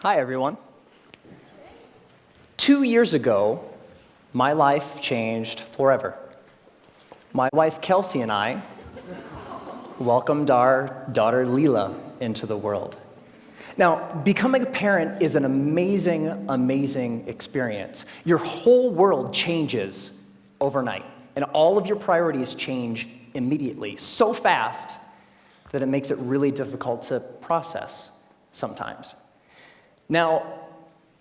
Hi, everyone. 2 years ago, my life changed forever. My wife, Kelsey, and I welcomed our daughter, Leela, into the world. Now, becoming a parent is an amazing, amazing experience. Your whole world changes overnight, and all of your priorities change immediately, so fast that it makes it really difficult to process sometimes. Now,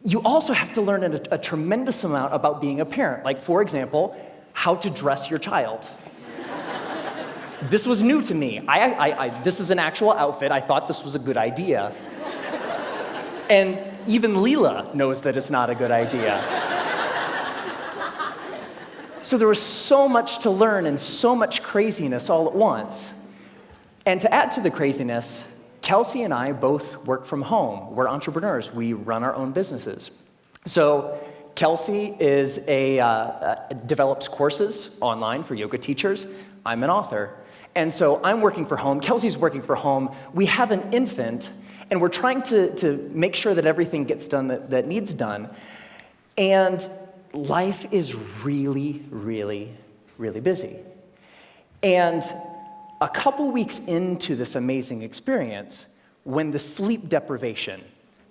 you also have to learn a tremendous amount about being a parent, like, for example, how to dress your child. This was new to me. This is an actual outfit. I thought this was a good idea. And even Leela knows that it's not a good idea. So there was so much to learn and so much craziness all at once. And to add to the craziness, Kelsey and I both work from home. We're entrepreneurs. We run our own businesses. So Kelsey develops courses online for yoga teachers. I'm an author. And so I'm working from home. Kelsey's working from home. We have an infant, and we're trying to make sure that everything gets done that needs done. And life is really, really, really busy. And a couple weeks into this amazing experience, when the sleep deprivation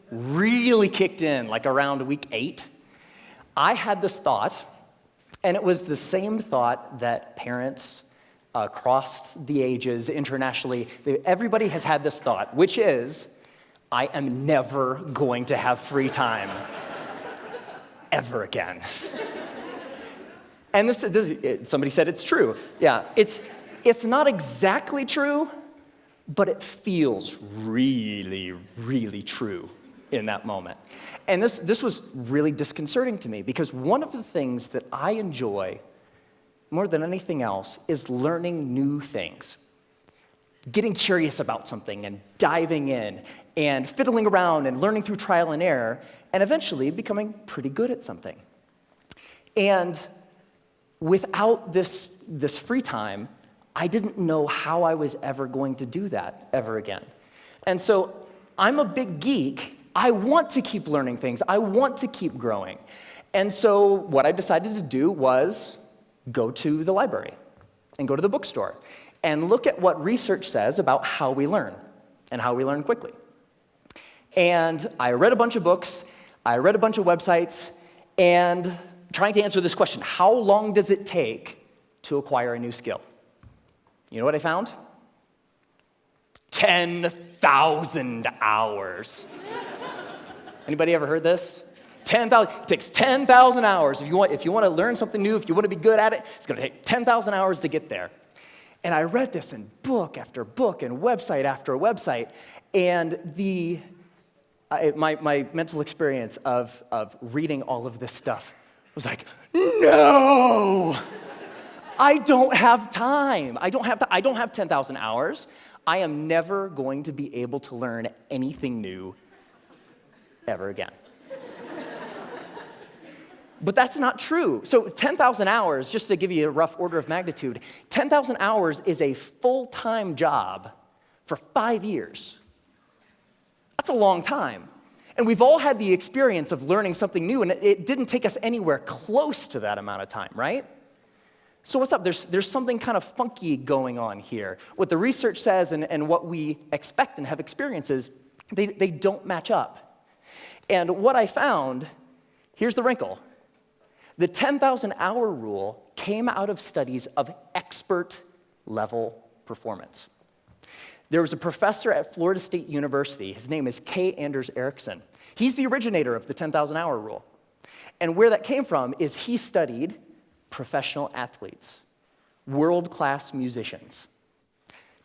really kicked in, like around week 8, I had this thought, and it was the same thought that parents across the ages, internationally, everybody has had this thought, which is, I am never going to have free time ever again. And somebody said it's true. Yeah, it's not exactly true, but it feels really, really true in that moment. And this was really disconcerting to me, because one of the things that I enjoy more than anything else is learning new things. Getting curious about something and diving in and fiddling around and learning through trial and error and eventually becoming pretty good at something. And without this free time, I didn't know how I was ever going to do that ever again. And so I'm a big geek. I want to keep learning things. I want to keep growing. And so what I decided to do was go to the library and go to the bookstore and look at what research says about how we learn and how we learn quickly. And I read a bunch of books, I read a bunch of websites, and trying to answer this question: how long does it take to acquire a new skill? You know what I found? 10,000 hours. Anybody ever heard this? 10,000. It takes 10,000 hours. If you want to learn something new, if you want to be good at it, it's going to take 10,000 hours to get there. And I read this in book after book and website after website, and my mental experience of reading all of this stuff was like, no! I don't have time. I don't have 10,000 hours. I am never going to be able to learn anything new ever again. But that's not true. So 10,000 hours, just to give you a rough order of magnitude, 10,000 hours is a full-time job for 5 years. That's a long time. And we've all had the experience of learning something new, and it didn't take us anywhere close to that amount of time, right? So what's up? There's something kind of funky going on here. What the research says and what we expect and have experiences, they don't match up. And what I found, here's the wrinkle. The 10,000-hour rule came out of studies of expert-level performance. There was a professor at Florida State University. His name is K. Anders Ericsson. He's the originator of the 10,000-hour rule. And where that came from is he studied professional athletes, world-class musicians,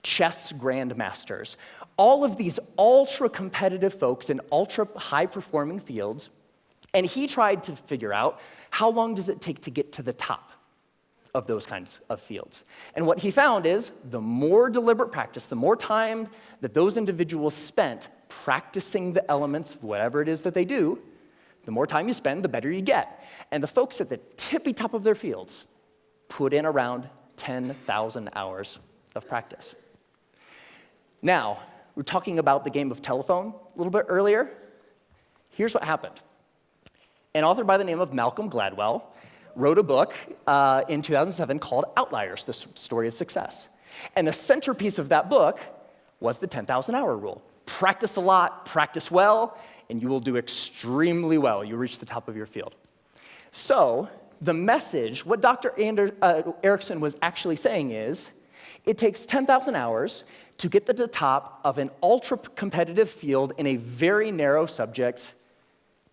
chess grandmasters, all of these ultra-competitive folks in ultra-high-performing fields, and he tried to figure out how long does it take to get to the top of those kinds of fields. And what he found is the more deliberate practice, the more time that those individuals spent practicing the elements of whatever it is that they do, the more time you spend, the better you get. And the folks at the tippy top of their fields put in around 10,000 hours of practice. Now, we were talking about the game of telephone a little bit earlier. here's what happened. An author by the name of Malcolm Gladwell wrote a book in 2007 called Outliers, the Story of Success. And the centerpiece of that book was the 10,000 hour rule. Practice a lot, practice well, and you will do extremely well. You'll reach the top of your field. So the message, what Dr. Erickson was actually saying is, it takes 10,000 hours to get to the top of an ultra-competitive field in a very narrow subject.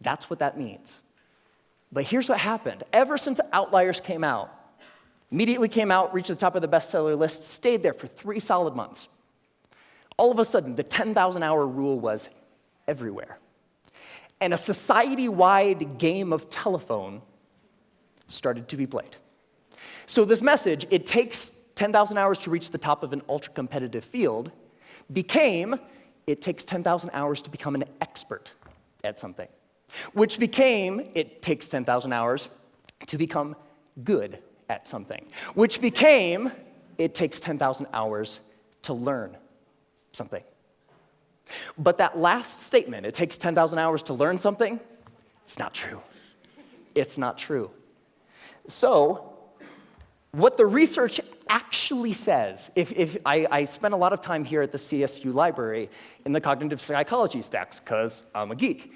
That's what that means. But here's what happened. Ever since Outliers came out, immediately came out, reached the top of the bestseller list, stayed there for 3 solid months. All of a sudden, the 10,000 hour rule was everywhere. And a society-wide game of telephone started to be played. So this message, it takes 10,000 hours to reach the top of an ultra-competitive field, became, it takes 10,000 hours to become an expert at something. Which became, it takes 10,000 hours to become good at something. Which became, it takes 10,000 hours to learn something. But that last statement, it takes 10,000 hours to learn something, it's not true. It's not true. So, what the research actually says, if I spent a lot of time here at the CSU library in the cognitive psychology stacks, because I'm a geek.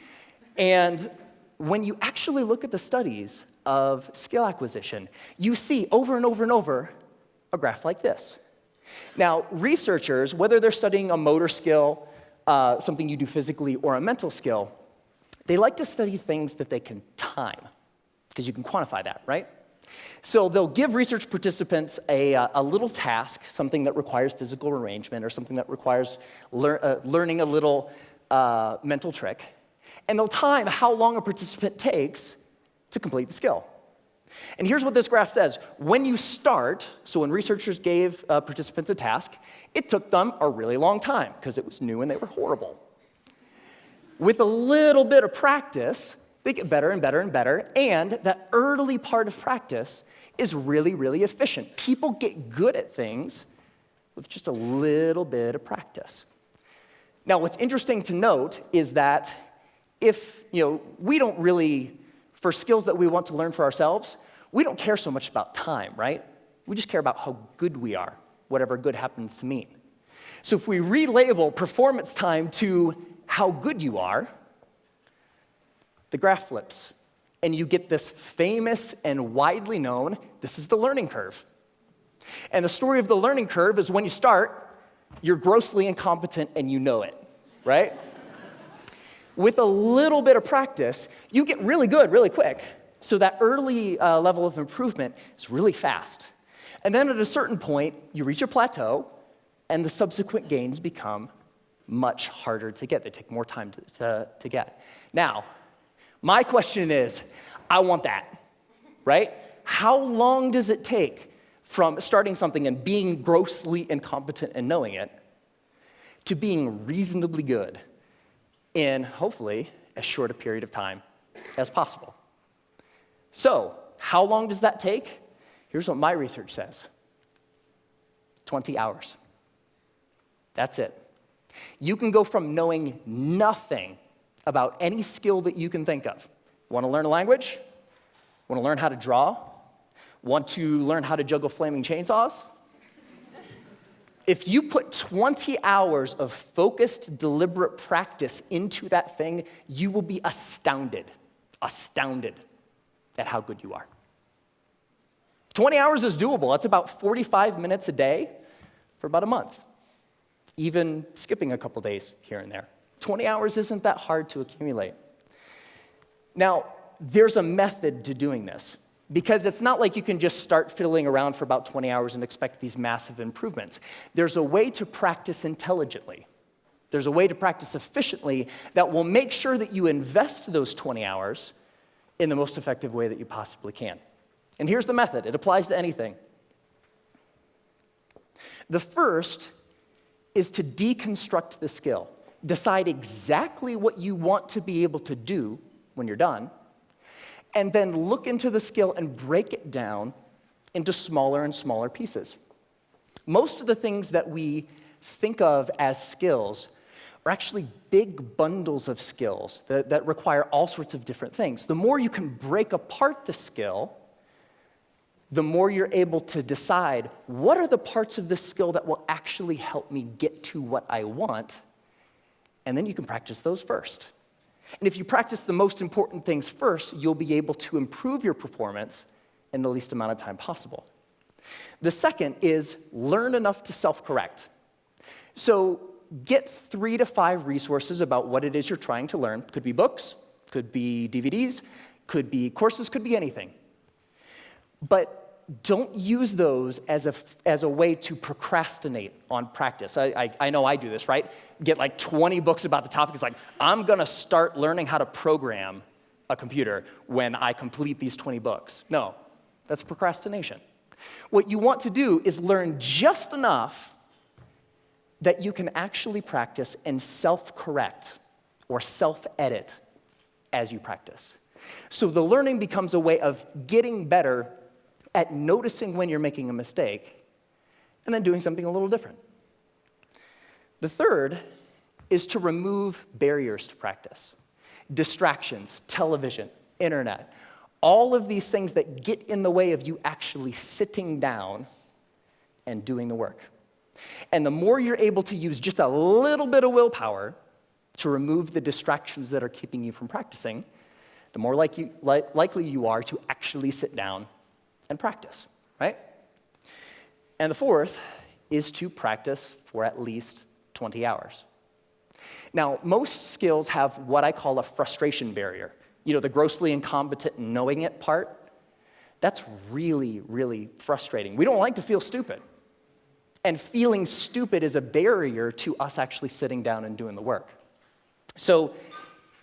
And when you actually look at the studies of skill acquisition, you see over and over and over a graph like this. Now, researchers, whether they're studying a motor skill, something you do physically, or a mental skill, they like to study things that they can time, because you can quantify that, right? So they'll give research participants a little task, something that requires physical arrangement or something that requires learning a little mental trick, and they'll time how long a participant takes to complete the skill. And here's what this graph says. When you start, so when researchers gave participants a task, it took them a really long time because it was new and they were horrible. With a little bit of practice, they get better and better and better, and that early part of practice is really, really efficient. People get good at things with just a little bit of practice. Now, what's interesting to note is that if, we don't really, for skills that we want to learn for ourselves, we don't care so much about time, right? We just care about how good we are, whatever good happens to mean. So if we relabel performance time to how good you are, the graph flips, and you get this famous and widely known, this is the learning curve. And the story of the learning curve is when you start, you're grossly incompetent and you know it, right? With a little bit of practice, you get really good really quick. So that early level of improvement is really fast. And then at a certain point, you reach a plateau, and the subsequent gains become much harder to get. They take more time to get. Now, my question is, I want that, right? How long does it take from starting something and being grossly incompetent and knowing it to being reasonably good in, hopefully, as short a period of time as possible? So, how long does that take? Here's what my research says. 20 hours. That's it. You can go from knowing nothing about any skill that you can think of. Want to learn a language? Want to learn how to draw? Want to learn how to juggle flaming chainsaws? If you put 20 hours of focused, deliberate practice into that thing, you will be astounded at how good you are. 20 hours is doable. That's about 45 minutes a day for about a month, even skipping a couple days here and there. 20 hours isn't that hard to accumulate. Now, there's a method to doing this, because it's not like you can just start fiddling around for about 20 hours and expect these massive improvements. There's a way to practice intelligently. There's a way to practice efficiently that will make sure that you invest those 20 hours in the most effective way that you possibly can. And here's the method. It applies to anything. The first is to deconstruct the skill. Decide exactly what you want to be able to do when you're done, and then look into the skill and break it down into smaller and smaller pieces. Most of the things that we think of as skills are actually big bundles of skills that require all sorts of different things. The more you can break apart the skill, the more you're able to decide what are the parts of this skill that will actually help me get to what I want, and then you can practice those first. And if you practice the most important things first, you'll be able to improve your performance in the least amount of time possible. The second is learn enough to self-correct. So get 3 to 5 resources about what it is you're trying to learn. Could be books, could be DVDs, could be courses, could be anything. But don't use those as a way to procrastinate on practice. I know I do this, right? Get like 20 books about the topic. It's like, I'm gonna start learning how to program a computer when I complete these 20 books. No, that's procrastination. What you want to do is learn just enough that you can actually practice and self-correct or self-edit as you practice. So the learning becomes a way of getting better at noticing when you're making a mistake and then doing something a little different. The third is to remove barriers to practice. Distractions, television, internet, all of these things that get in the way of you actually sitting down and doing the work. And the more you're able to use just a little bit of willpower to remove the distractions that are keeping you from practicing, the more likely you are to actually sit down and practice, right? And the fourth is to practice for at least 20 hours. Now, most skills have what I call a frustration barrier. You know, the grossly incompetent knowing it part. That's really, really frustrating. We don't like to feel stupid. And feeling stupid is a barrier to us actually sitting down and doing the work. So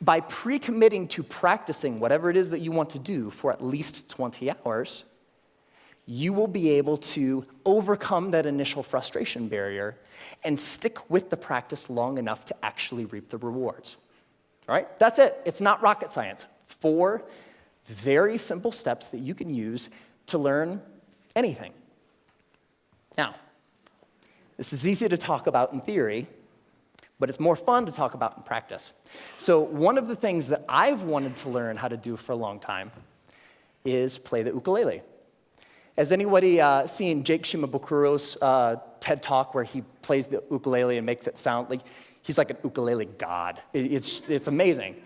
by pre-committing to practicing whatever it is that you want to do for at least 20 hours, you will be able to overcome that initial frustration barrier and stick with the practice long enough to actually reap the rewards. All right? That's it. It's not rocket science. 4 very simple steps that you can use to learn anything. Now, this is easy to talk about in theory, but it's more fun to talk about in practice. So one of the things that I've wanted to learn how to do for a long time is play the ukulele. Has anybody seen Jake Shimabukuro's TED Talk where he plays the ukulele and makes it sound like he's like an ukulele god? It's amazing.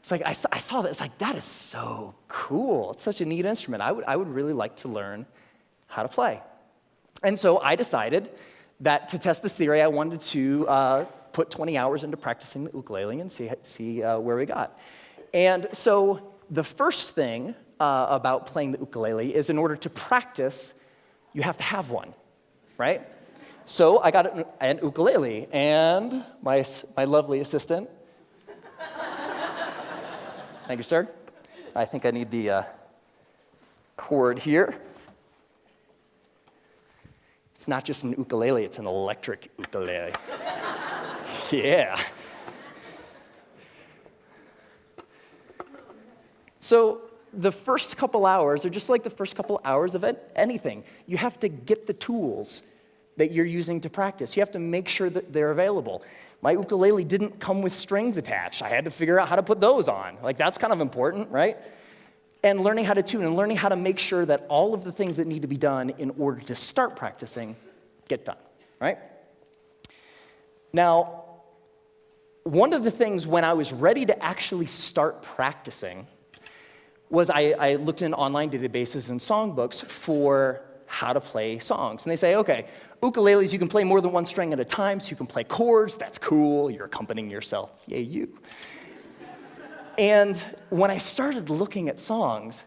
It's like, I saw that, it's like, that is so cool. It's such a neat instrument. I would really like to learn how to play. And so I decided that to test this theory, I wanted to put 20 hours into practicing the ukulele and see where we got. And so the first thing about playing the ukulele is in order to practice, you have to have one, right? So I got an ukulele, and my lovely assistant, thank you, sir. I think I need the cord here. It's not just an ukulele, it's an electric ukulele. Yeah. So the first couple hours are just like the first couple hours of anything. You have to get the tools that you're using to practice. You have to make sure that they're available. My ukulele didn't come with strings attached. I had to figure out how to put those on. Like, that's kind of important, right? And learning how to tune and learning how to make sure that all of the things that need to be done in order to start practicing get done, right? Now, one of the things when I was ready to actually start practicing was I looked in online databases and songbooks for how to play songs. And they say, okay, ukuleles, you can play more than one string at a time, so you can play chords. That's cool. You're accompanying yourself. Yay, you. And when I started looking at songs,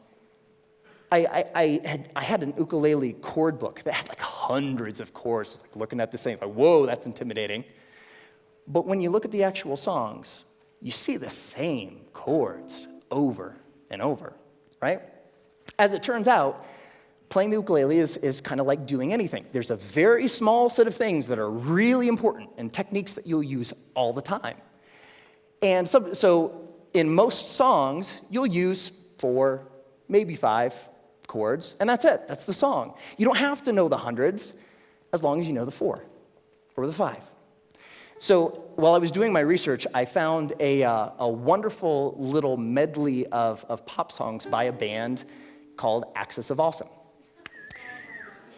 I had an ukulele chord book that had like hundreds of chords. I was like looking at this thing, like, whoa, that's intimidating. But when you look at the actual songs, you see the same chords over and over, right? As it turns out, playing the ukulele is kind of like doing anything. There's a very small set of things that are really important and techniques that you'll use all the time. And so in most songs, you'll use 4, maybe 5 chords, and that's it. That's the song. You don't have to know the hundreds as long as you know the 4 or the 5. So while I was doing my research, I found a wonderful little medley of pop songs by a band called Axis of Awesome.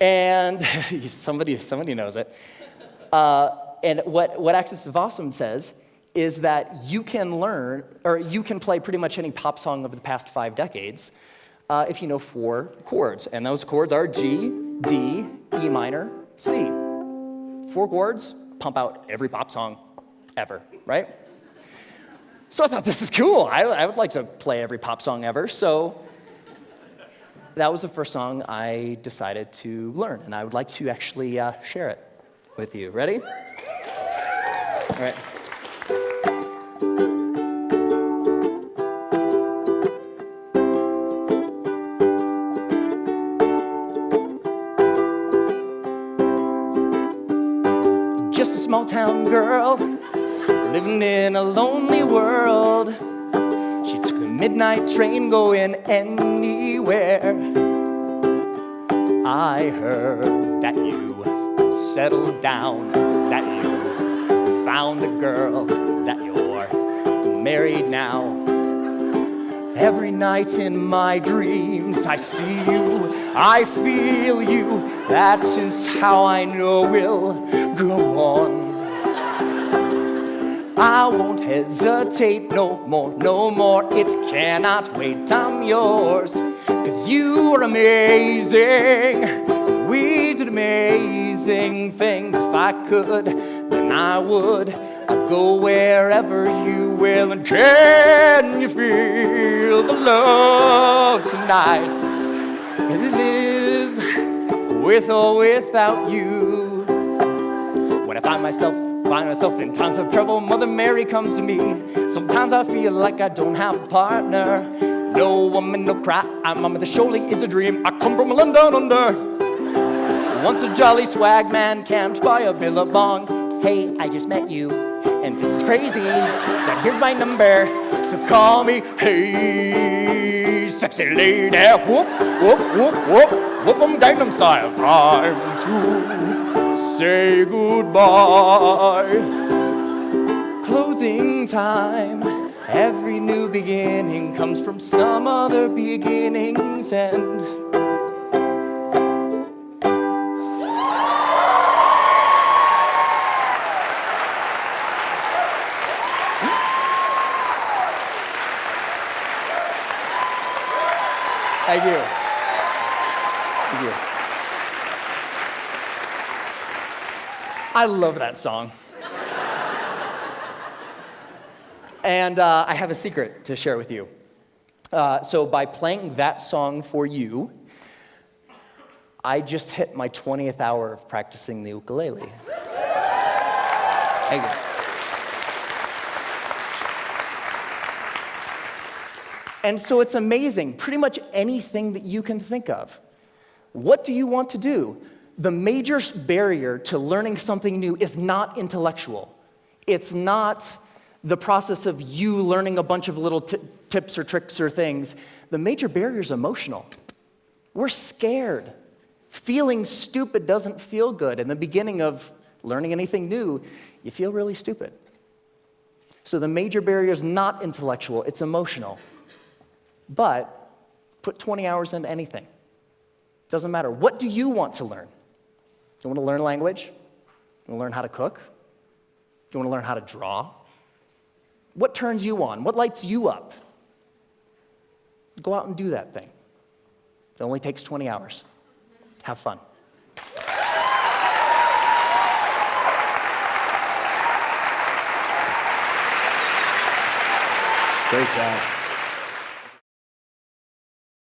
And somebody knows it. And what Axis of Awesome says is that you can learn, or you can play pretty much any pop song of the past 5 decades if you know 4 chords. And those chords are G, D, E minor, C. 4 chords, pump out every pop song ever, right? So I thought, this is cool. I would like to play every pop song ever. So that was the first song I decided to learn, and I would like to actually share it with you. Ready? All right. Just a small town girl living in a lonely world. She took the midnight train going anywhere. I heard that you settled down, that you found a girl, that you're married now. Every night in my dreams I see you, I feel you. That is how I know we'll go on. I won't hesitate no more, no more. It cannot wait, I'm yours. 'Cause you are amazing. We did amazing things. If I could, then I would. I'd go wherever you will. And can you feel the love tonight? Can I live with or without you? When I find myself in times of trouble, Mother Mary comes to me. Sometimes I feel like I don't have a partner. No woman, no cry, Mama, this surely is a dream. I come from a land down under. Once a jolly swag man camped by a billabong. Hey, I just met you, and this is crazy. Now here's my number, so call me. Hey, sexy lady, whoop, whoop, whoop, whoop, whoop 'em Gangnam Style. Time to say goodbye. Closing time. Every new beginning comes from some other beginning's end. Thank you. Thank you. I love that song. And I have a secret to share with you. So by playing that song for you, I just hit my 20th hour of practicing the ukulele. Thank you. And so it's amazing, pretty much anything that you can think of. What do you want to do? The major barrier to learning something new is not intellectual. It's not the process of you learning a bunch of little tips or tricks or things. The major barrier is emotional. We're scared. Feeling stupid doesn't feel good. In the beginning of learning anything new, you feel really stupid. So the major barrier is not intellectual, it's emotional. But put 20 hours into anything. Doesn't matter. What do you want to learn? You want to learn language? You want to learn how to cook? You want to learn how to draw? What turns you on? What lights you up? Go out and do that thing. It only takes 20 hours. Have fun. Great job.